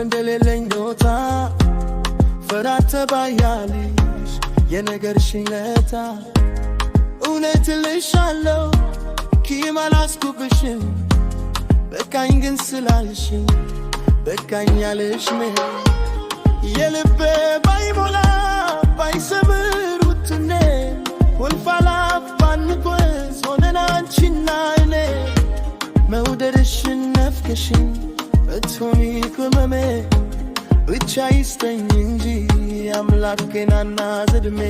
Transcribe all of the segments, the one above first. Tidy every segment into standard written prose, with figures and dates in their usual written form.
እንደሌለኝ ዶታ ፈራተ ባያልሽ የነገርሽኝ ለታ እውነት ልሻለው ኪም አላስኩብሽም በቃኝ ግን ስላልሽኝ በቃኝ ያለሽ ምን የልቤ ባይሞላ ባይሰብር ውትኔ ወልፋላፍ ባንጎዝ ሆነን አንቺና እኔ መውደድሽን ነፍከሽኝ እትሆኒ ቅመሜ ብቻ ይስጠኝ እንጂ አምላኬናና ዘድሜ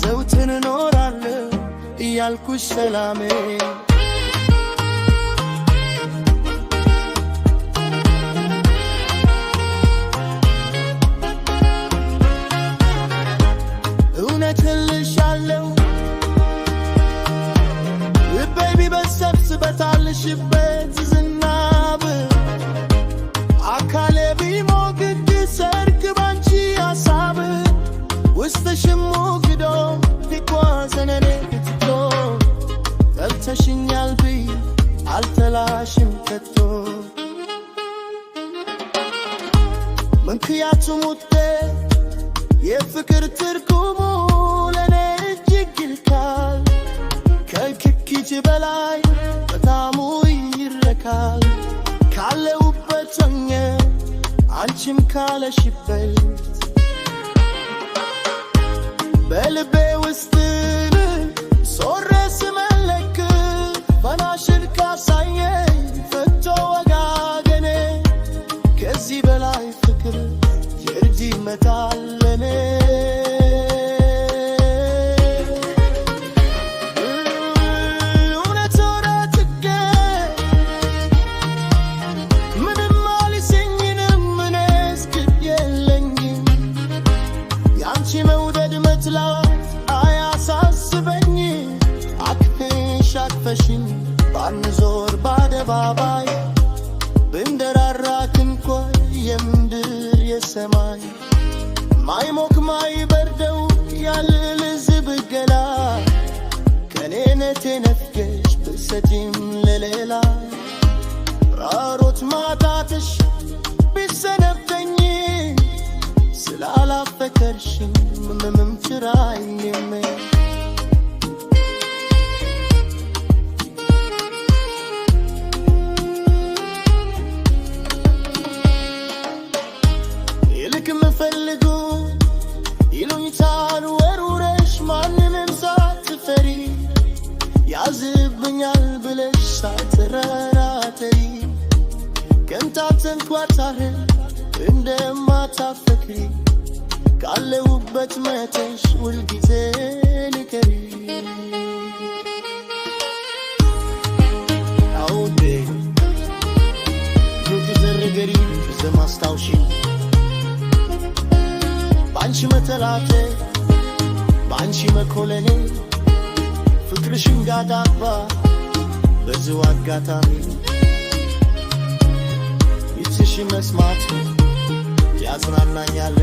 ዘውትን እኖራለሁ እያልኩሽ ሰላሜ በታልሽበት ዝናብ አካሌ ቢሞግድ ሰርክ ባንቺ ሐሳብ ውስጥሽም ሞግዶ ቢጓዘነኔ ክትቶ ጠልተሽኛል ብይ አልተላሽም ከቶ ምክንያቱም ውጤት የፍቅር ትርጉሙ ለኔ እጅግ ይልካል ከክኪት በላይ በጣሙ ይረካል ካለውበት ሆኜ አንቺም ካለሽበት በልቤ ውስጥ ሶረ ስመለክ ፈናሽን ካሳየኝ ፈቶ ወጋገኔ ከዚህ በላይ ፍቅር የእጅ ይመጣለኔ ባንዞር ባደባባይ ብንደራራክ እንኳ የምድር የሰማይ ማይሞክ ማይበርደው ያልል ዝብገላ ከኔነቴ ነፍገሽ ብሰቲም ለሌላ ራሮት ማጣትሽ ቢሰነብተኝ ስላላፈቀርሽኝ ምንም ችራይኔም ፈልጉ ይሉኝታል ወሩረሽ ማንንም ሳትፈሪ ያዝብኛል ብለሽ ሳትረራተሪ ከንታተን ኳታረ እንደማታፈክሪ ካለውበት መተሽ ሁልጊዜ ንከሪ አውዴ ሩቅ ዘርገሪ ዘማስታውሺ ባንቺ መተላቴ ባንቺ መኮለኔ ፍቅርሽን ጋዳባ በዚው አጋጣሚ ይትሽ መስማት ያጽናናኛል